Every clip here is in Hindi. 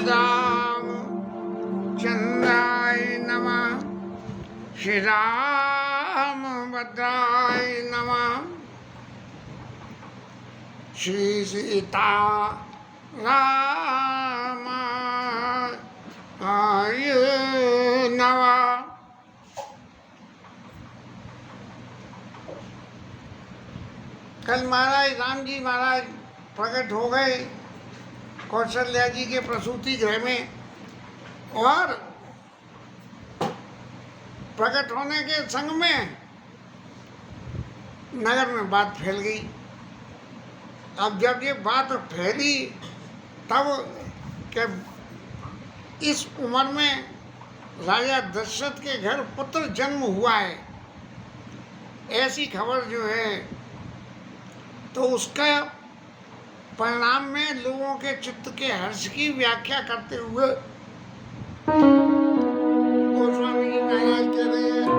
रामचंद्राय नमः। श्री रामभद्राय नमः। श्री सीता रामाय नमः। कल महाराज राम जी महाराज प्रकट हो गए कौशल्या जी के प्रसूति गृह में, और प्रकट होने के संग में नगर में बात फैल गई। अब जब ये बात फैली तब कि इस उम्र में राजा दशरथ के घर पुत्र जन्म हुआ है, ऐसी खबर जो है, तो उसका परिणाम में लोगों के चित्त के हर्ष की व्याख्या करते हुए गोस्वामी जी महाराज कह रहे हैं,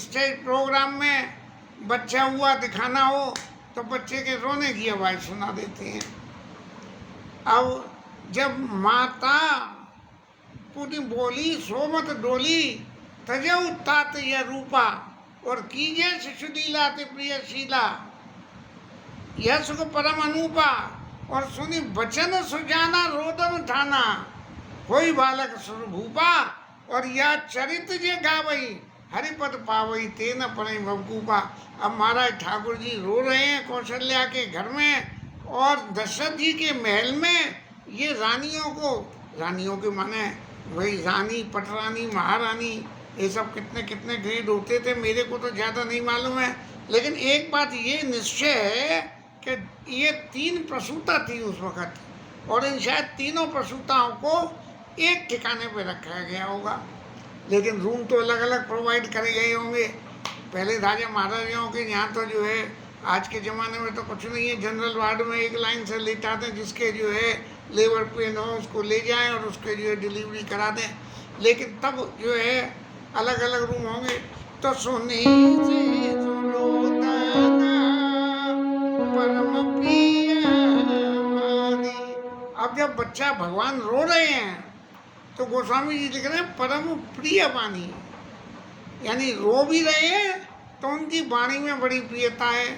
स्टेज प्रोग्राम में बच्चा हुआ दिखाना हो तो बच्चे के रोने की आवाज सुना देते हैं। अब जब माता पूरी बोली सोमत डोली तजऊ तात यह रूपा और कीजे शिशुलीला ते प्रिय शीला, यह सुख परम अनूपा और सुनी बचन सुजाना रोदन ठाना, कोई बालक सुरभूपा और यह चरित जे गावई हरिपद पावई तेन पड़े मवकूपा। अब महाराज ठाकुर जी रो रहे हैं कौशल्या के घर में, और दशरथ जी के महल में ये रानियों के माने वही रानी, पटरानी, महारानी, ये सब कितने कितने ग्रेड होते थे, मेरे को तो ज़्यादा नहीं मालूम है। लेकिन एक बात ये निश्चय है कि ये 3 प्रसूता थी उस वक़्त, और इन शायद तीनों प्रसूताओं को एक ठिकाने पे रखा गया होगा, लेकिन रूम तो अलग अलग प्रोवाइड करे गए होंगे। पहले राजा महाराजाओं के यहाँ तो जो है आज के ज़माने में तो कुछ नहीं है, जनरल वार्ड में एक लाइन से लेटाते हैं, जिसके जो है लेबर पेन हो उसको ले जाएं और उसके जो है डिलीवरी करा दें। लेकिन तब जो है अलग अलग रूम होंगे। तो सुनी से परम प्रिय वाणी। अब जब बच्चा भगवान रो रहे हैं तो गोस्वामी जी लिख रहे हैं परम प्रिय वाणी, यानी रो भी रहे हैं तो उनकी वाणी में बड़ी प्रियता है।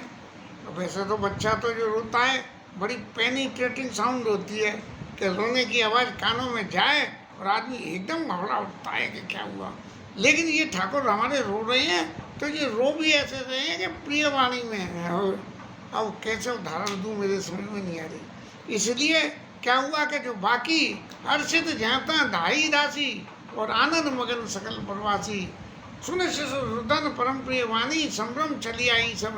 वैसे तो बच्चा तो जो रोता है बड़ी पेनिट्रेटिंग साउंड होती है कि रोने की आवाज़ कानों में जाए और आदमी एकदम घबरा उठता है कि क्या हुआ। लेकिन ये ठाकुर हमारे रो रहे हैं तो ये रो भी ऐसे रहे हैं कि प्रिय वाणी में है। अब कैसे उदाहरण दूँ, मेरे समझ में नहीं आ रही। इसलिए क्या हुआ कि जो बाकी हर्षित जाता धाई दासी और आनंद मगन सकल प्रवासी, सुन शिशु रुदन परम प्रिय वाणी, संभ्रम चली आई सब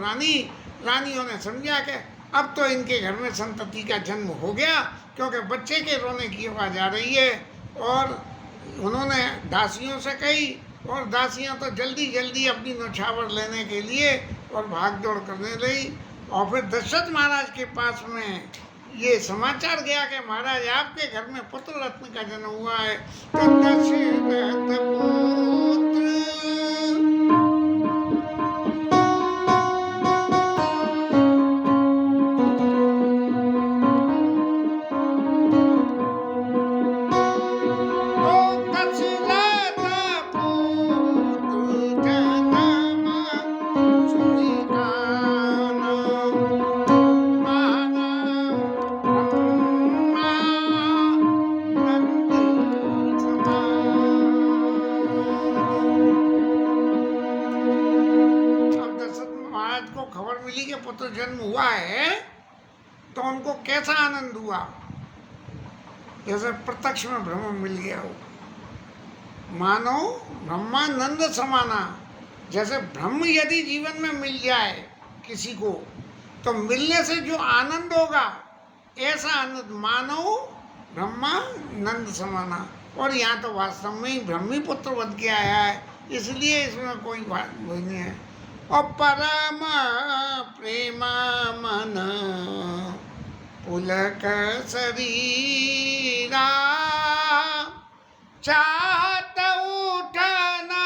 रानियों ने समझा कि अब तो इनके घर में संतति का जन्म हो गया, क्योंकि बच्चे के रोने की आवाज़ आ रही है। और उन्होंने दासियों से कही, और दासियां तो जल्दी जल्दी अपनी नौछावर लेने के लिए और भाग दौड़ करने लगी। और फिर दशरथ महाराज के पास में ये समाचार गया कि महाराज आपके घर में पुत्र रत्न का जन्म हुआ है। तो दशरथ पुत्र पुत्र जन्म हुआ है तो उनको कैसा आनंद हुआ, जैसे प्रत्यक्ष में ब्रह्म मिल गया हो, मानो ब्रह्मानंद समाना। जैसे ब्रह्म यदि जीवन में मिल जाए किसी को, तो मिलने से जो आनंद होगा, ऐसा आनंद मानो ब्रह्मानंद समाना। और यहाँ तो वास्तव में ही ब्रह्मी पुत्र बन के आया है, इसलिए इसमें कोई बात नहीं है। और परम प्रेम मन पुलक शरीरा, चाहत उठना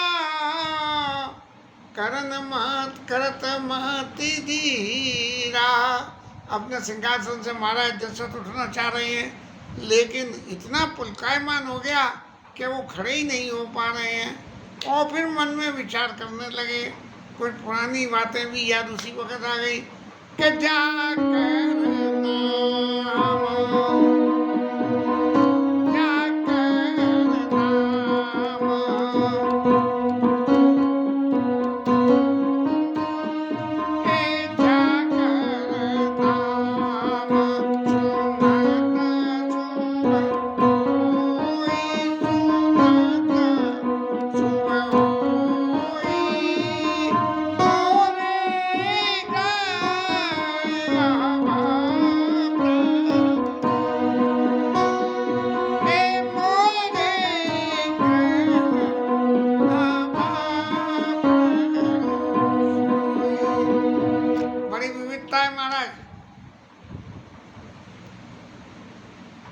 करन मत करत मत धीरा। अपने सिंहासन से महाराज दशरथ उठना चाह रहे हैं, लेकिन इतना पुलकायमान हो गया कि वो खड़े ही नहीं हो पा रहे हैं। और फिर मन में विचार करने लगे, कुछ पुरानी बातें भी याद उसी वक्त आ गई कि जाकर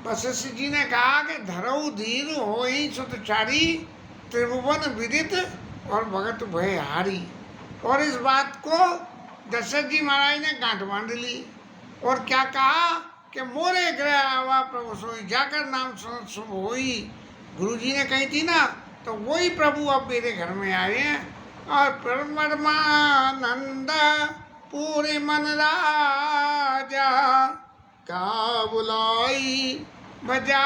वशिष्ठ जी ने कहा कि धरऊ धीर होई सुतचारी, त्रिभुवन विदित और भगत भय हारी। और इस बात को दशरथ जी महाराज ने गांठ बांध ली और क्या कहा कि मोरे ग्रह आवा प्रभु सोई, जाकर नाम सुनत शुभ होई। गुरु जी ने कही थी ना, तो वही प्रभु अब मेरे घर में आए हैं। और परमानंद पूरे मन राजा, का बुलाई बजा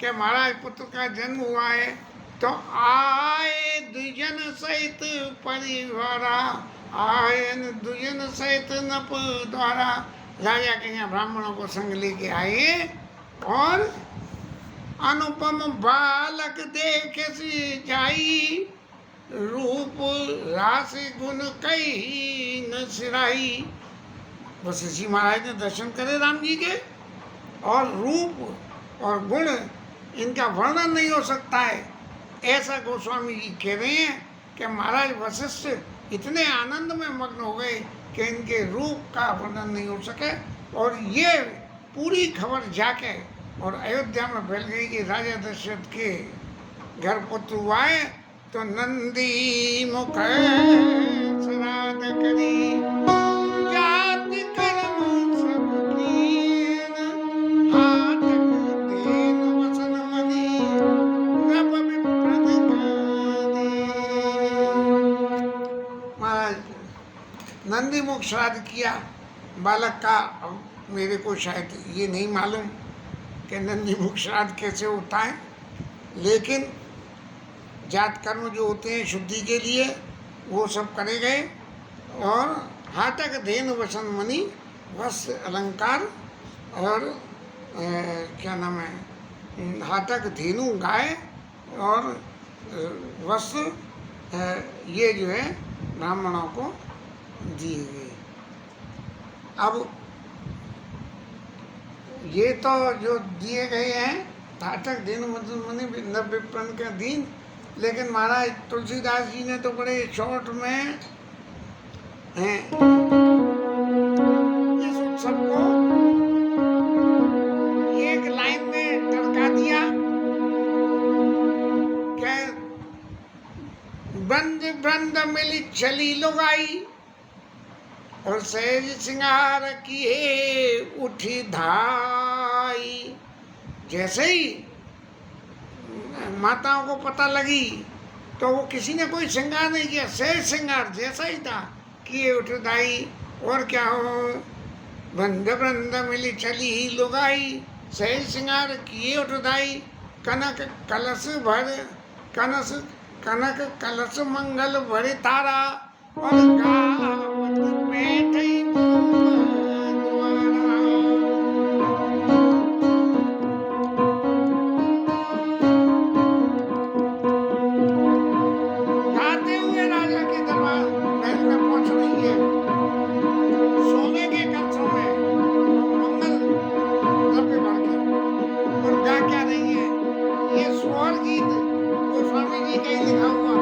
कि महाराज पुत्र का जन्म हुआ है। तो आए दुजन सहित परिवारा, आए दुजन सहित नप द्वारा। राजा के यहाँ ब्राह्मणों को संग लेके आए और अनुपम बालक देखे सी जाई, रूप रास गुण कई न सिराई। वशिष्ठ जी महाराज ने दर्शन करे राम जी के, और रूप और गुण इनका वर्णन नहीं हो सकता है, ऐसा गोस्वामी जी कह रहे हैं कि महाराज वशिष्ठ इतने आनंद में मग्न हो गए कि इनके रूप का वर्णन नहीं हो सके। और ये पूरी खबर जाके और अयोध्या में फैल गई कि राजा दशरथ के घर पुत्र हुआ है। तो नंदी मुख श्राद्ध करी, जाति कर्म सब कीन, हाथ देन वसन मनि, नभ विप्रन कानी। महाराज नंदी मुख श्राद्ध किया बालक का। अब मेरे को शायद ये नहीं मालूम कि नंदी मुख श्राद्ध कैसे होता है, लेकिन जात कर्म जो होते हैं शुद्धि के लिए वो सब करे गए। और हाटक धेनु वसन मणि, वस्त्र अलंकार, और क्या नाम है, हाटक धेनु गाय और वस्त्र, ये जो है ब्राह्मणों को दिए गए। अब ये तो जो दिए गए हैं हाटक धेनु वसन मणि नभ विप्रन का दीन, लेकिन महाराज तुलसीदास जी ने तो बड़े शॉर्ट में हैं। इस उत्सव को एक लाइन में टरका दिया कि बंद बंद मिली चली लुगाई और सहज सिंगार किए उठी धाई। जैसे ही माताओं को पता लगी तो वो किसी ने कोई श्रृंगार नहीं किया, सहज श्रृंगार जैसा ही था किए उठ धाई। और क्या हो, बंद बंद मिली चली ही लुगाई, सहज श्रृंगार किए उठ धाई। कनक कलश भर कनक कलश मंगल भरे तारा और गावत बैठई द्वारा। गाते हुए राजा के दरबार महल में पहुंच रही है, सोने के कलशों में मंगल द्रव्य भर के, और गा क्या रही है, ये स्वर गीत गोस्वामी जी का ही लिखा हुआ।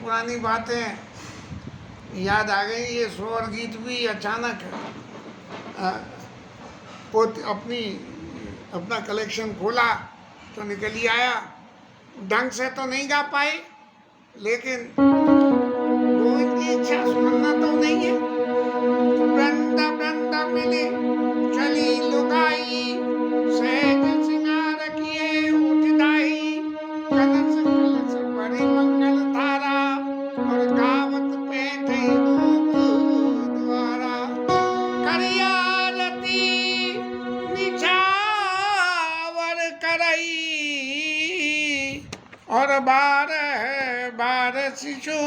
पुरानी बातें याद आ गई। ये स्वर गीत भी अचानक अपना कलेक्शन खोला तो निकल ही आया। ढंग से तो नहीं गा पाए, लेकिन गोविंद की इच्छा सुनना तो नहीं है। वृंदा वृंदा मिले चली लुगाई, सहज सिंगार किए उठदाई, कलश कलश भरी मंगल धारा, और गावत पैठई धूप द्वारा। करियारती निछावर करई, और बारह बार शिशु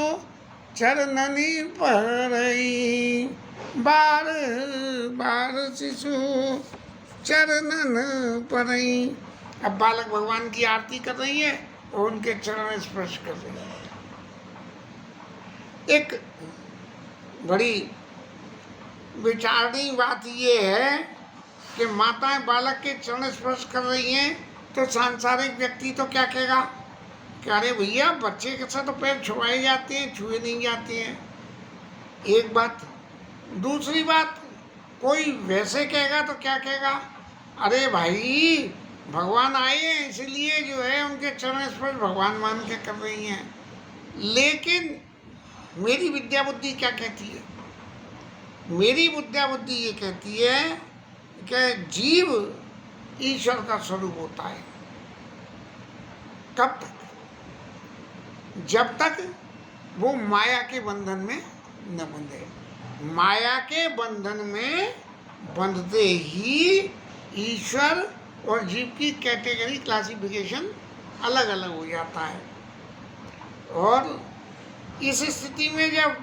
चरणनी परई, बार बार शिशु चरणन परई। अब बालक भगवान की आरती कर रही है और उनके चरण स्पर्श कर रही है। एक बड़ी विचारनीय बात ये है कि माताएं बालक के चरण स्पर्श कर रही हैं तो सांसारिक व्यक्ति तो क्या कहेगा कि अरे भैया बच्चे के साथ तो पैर छुआए जाते हैं, छुए नहीं जाते हैं। एक बात। दूसरी बात, कोई वैसे कहेगा तो क्या कहेगा, अरे भाई भगवान आए हैं इसलिए जो है उनके चरण स्पर्श भगवान मान के कर रही हैं। लेकिन मेरी विद्या बुद्धि क्या कहती है? मेरी विद्या बुद्धि ये कहती है कि जीव ईश्वर का स्वरूप होता है। कब तक? जब तक वो माया के बंधन में न बंधे। माया के बंधन में बंधते ही ईश्वर और जीव की कैटेगरी क्लासिफिकेशन अलग अलग हो जाता है। और इस स्थिति में जब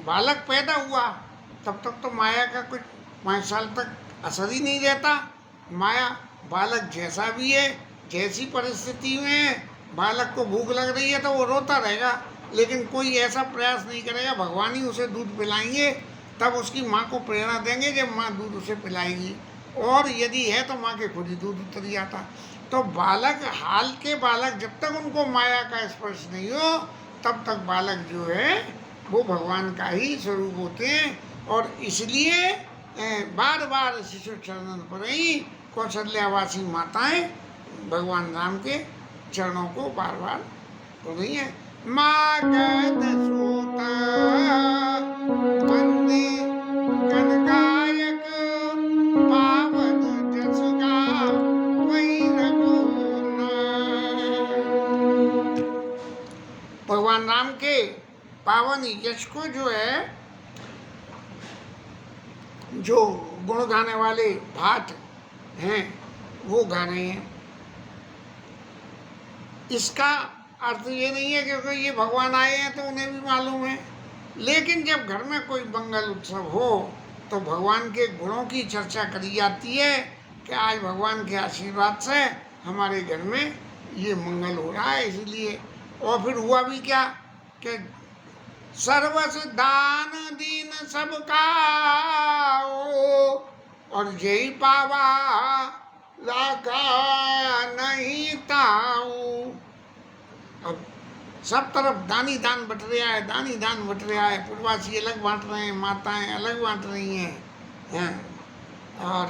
बालक पैदा हुआ तब तक तो माया का कुछ 5 साल तक असर ही नहीं रहता। माया बालक जैसा भी है, जैसी परिस्थिति में बालक को भूख लग रही है तो वो रोता रहेगा, लेकिन कोई ऐसा प्रयास नहीं करेगा। भगवान ही उसे दूध पिलाएंगे, तब उसकी माँ को प्रेरणा देंगे जब माँ दूध उसे पिलाएगी। और यदि है तो माँ के खुद ही दूध उतर जाता। तो बालक, हाल के बालक जब तक उनको माया का स्पर्श नहीं हो तब तक बालक जो है वो भगवान का ही स्वरूप होते हैं। और इसलिए बार बार शिशु चरणन पर ही कौशल्यावासी माताएं भगवान राम के चरणों को बार बार बोल रही है। मागध सूता वंदे गणगायक, पावन जस गावै रघुनाथ। भगवान राम के पावन यश को जो है, जो गुण गाने वाले भाट हैं वो गा रहे हैं। इसका अर्थ ये नहीं है क्योंकि ये भगवान आए हैं तो उन्हें भी मालूम है। लेकिन जब घर में कोई मंगल उत्सव हो तो भगवान के गुणों की चर्चा करी जाती है कि आज भगवान के आशीर्वाद से हमारे घर में ये मंगल हो रहा है। इसलिए और फिर हुआ भी क्या कि सर्वस दान दीन सबका, और जय पावा लागा नहीं ताऊ। अब सब तरफ दानी दान बट रहा है, दानी दान बट रहा है। पूर्वासी अलग बांट रहे हैं, माताएं अलग बांट रही हैं, और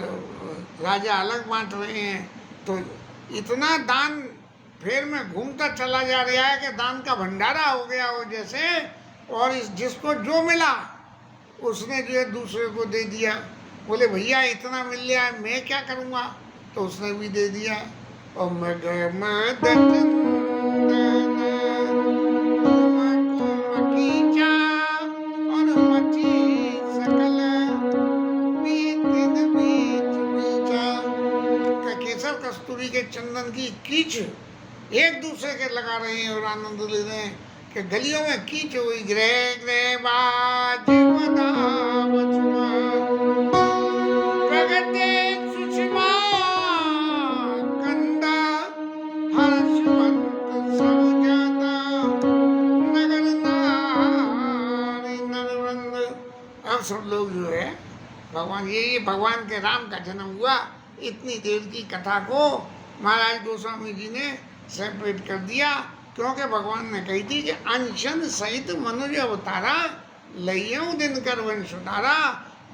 राजा अलग बांट रहे हैं। तो इतना दान फेर में घूमता चला जा रहा है कि दान का भंडारा हो गया हो जैसे। और इस जिसको जो मिला उसने जो है दूसरे को दे दिया। बोले भैया इतना मिल गया है, मैं क्या करूँगा? तो उसने भी दे दिया। और केसर कस्तूरी के चंदन की कीच एक दूसरे के लगा रहे हैं और आनंद ले रहे हैं कि गलियों में कीच हुई। ग्रह ग्रह बाज प्रगटे सुषमा कंदा, हर्षवंत सब जाता नगर नारी नरवृंद। अब सब लोग जो है भगवान, ये भगवान के राम का जन्म हुआ, इतनी देर की कथा को महाराज गोस्वामी जी ने सेपरेट कर दिया क्योंकि भगवान ने कही थी कि अंशन सहित मनुज अवतारा लइयऊ दिन कर वंश उतारा।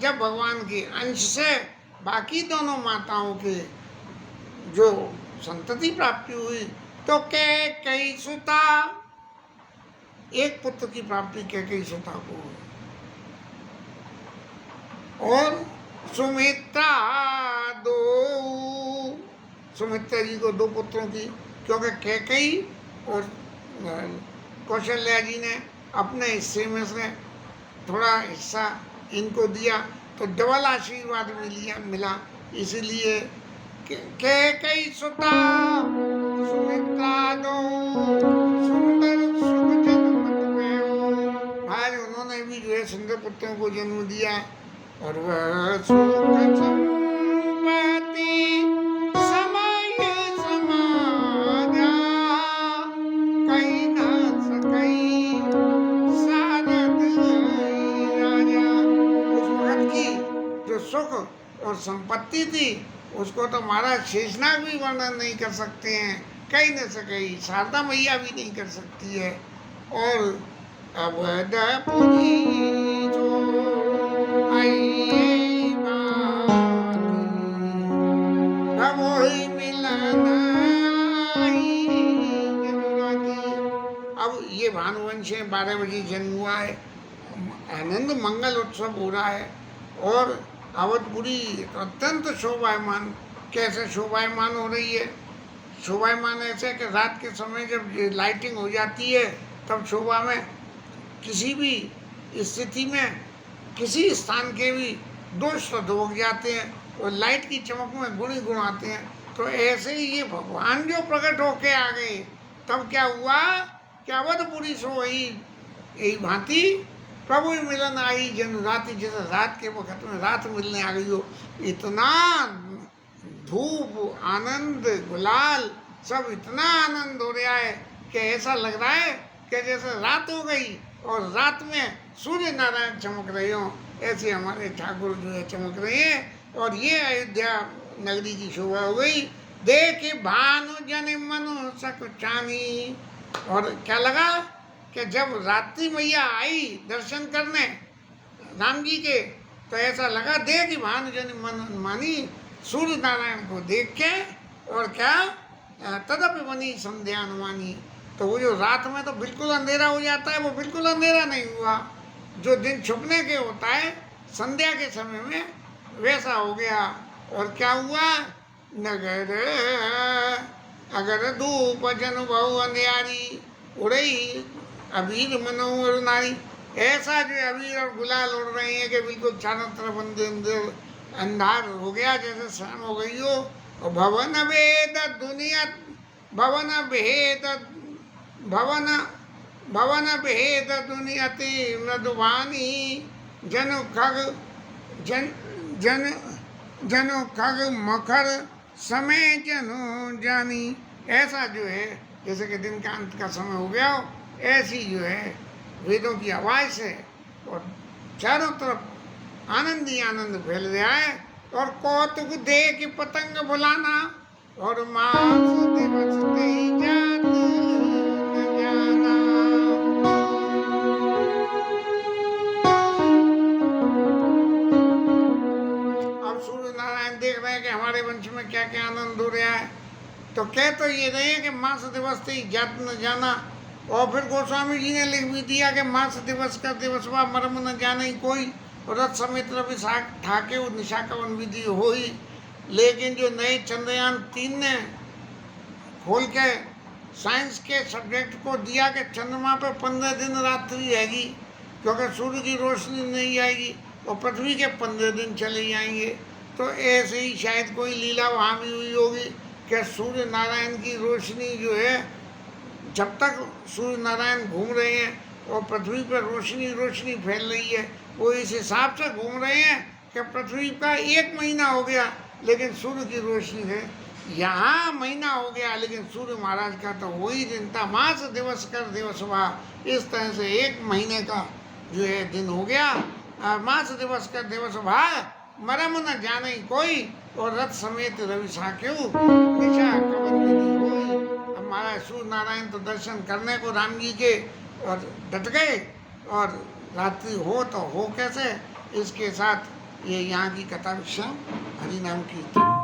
जब भगवान के अंश से बाकी दोनों माताओं के जो संतति प्राप्ति हुई तो कैकेयी सुता, एक पुत्र की प्राप्ति कैकेयी सुता को हुई और सुमित्रा दो, सुमित्रा जी को 2 पुत्रों की, क्योंकि कैकेयी और कौशल्या जी ने अपने हिस्से में से थोड़ा हिस्सा इनको दिया तो डबल आशीर्वाद मिला। इसीलिए कैकेयी सुता सुमित्रा दो सुंदर सुख जन्म तुम्हें। आज उन्होंने भी जो है सुंदर पुत्रों को जन्म दिया और वह सुख संपत्ति समय समाजा कहीं ना सकई सारद राजा। उस वक्त की जो सुख और संपत्ति थी उसको तो महाराज शेषनाग भी वर्णन नहीं कर सकते हैं, कहीं न सके शारदा मैया भी नहीं कर सकती है। और अवधपुरी जो आई बारी मिलन आई जनुराती। अब ये भानुवंश 12 बजे जन्म हुआ है, आनंद मंगल उत्सव हो रहा है और अवधपुरी अत्यंत शोभायमान। कैसे शोभायमान हो रही है? शोभायमान ऐसे कि रात के समय जब लाइटिंग हो जाती है तब शोभा में किसी भी स्थिति में किसी स्थान के भी दोष तो धोख जाते हैं और लाइट की चमक में गुण ही गुण आते हैं। तो ऐसे ही ये भगवान जो प्रकट होके आ गए तब क्या हुआ कि अवधपुरी सो यही भांति प्रभु मिलन आई जन राति, जैसे रात के वक्त में रात मिलने आ गई हो। इतना धूप आनंद गुलाल सब इतना आनंद हो रहा है कि ऐसा लग रहा है कि जैसे रात हो गई और रात में सूर्य नारायण चमक रहे हो, ऐसे हमारे ठाकुर जो है चमक रहे हैं। और ये अयोध्या नगरी की शोभा हो गई। देख भानु जन मनु सकुचानी। और क्या लगा कि जब रात्रि मैया आई दर्शन करने राम जी के तो ऐसा लगा देख भानुजन मन मानी सूर्य नारायण को देख के। और क्या तदपि बनी संध्या अनुमानी। तो वो जो रात में तो बिल्कुल अंधेरा हो जाता है वो बिल्कुल अंधेरा नहीं हुआ। जो दिन छुपने के होता है संध्या के समय में वैसा हो गया। और क्या हुआ? नगर अगर धूप जन बहु अंधियारी उड़ई अबीर मनोहर नारी। ऐसा जो अबीर और गुलाल उड़ रहे हैं कि बिल्कुल चारों तरफ अंधार हो गया जैसे शाम हो गई हो। और भवन भेद दुनिया भवन भेद दुनियाति मृदुवानी जनु खग मखर समय जनु जानी। ऐसा जो है जैसे कि दिन का अंत का समय हो गया हो, ऐसी जो है वेदों की आवाज़ से और चारों तरफ आनंद ही आनंद फैल रहा है। और कौतुक देख पतंग बुलाना और मास दिवस तेई जात न जाना। अब सूर्य नारायण देख रहे हैं कि हमारे वंश में क्या क्या आनंद हो रहा है। तो कह तो ये नहीं है कि मास दिवस तेई जात न जाना। और फिर गोस्वामी जी ने लिख भी दिया कि मास दिवस का दिवस व मर्म न जाने कोई रथ समेत विशाख ठाके निशा कवन विधि हो ही। लेकिन जो नए चंद्रयान 3 ने खोल के साइंस के सब्जेक्ट को दिया कि चंद्रमा पे 15 दिन रात्रि रहेगी क्योंकि सूर्य की रोशनी नहीं आएगी और पृथ्वी के 15 दिन चले जाएंगे। तो ऐसे ही शायद कोई लीला वहाँ भी हुई होगी कि सूर्य नारायण की रोशनी जो है जब तक सूर्य नारायण घूम रहे हैं और पृथ्वी पर रोशनी फैल रही है वो इस हिसाब से घूम रहे हैं कि पृथ्वी का 1 महीना हो गया लेकिन सूर्य की रोशनी है यहाँ महीना हो गया लेकिन सूर्य महाराज का तो वही दिन था। मास दिवस कर दिवस हुआ। इस तरह से 1 महीने का जो है दिन हो गया। मास दिवस कर दिवस हुआ मरम न जाने कोई और रथ समेत रवि साक्यू निशा कवन विधि होई। महाराज सूर्य नारायण तो दर्शन करने को राम जी के और डट गए, और रात्रि हो तो हो कैसे। इसके साथ ये यहाँ की कथा विषय हरि नाम कीर्तन।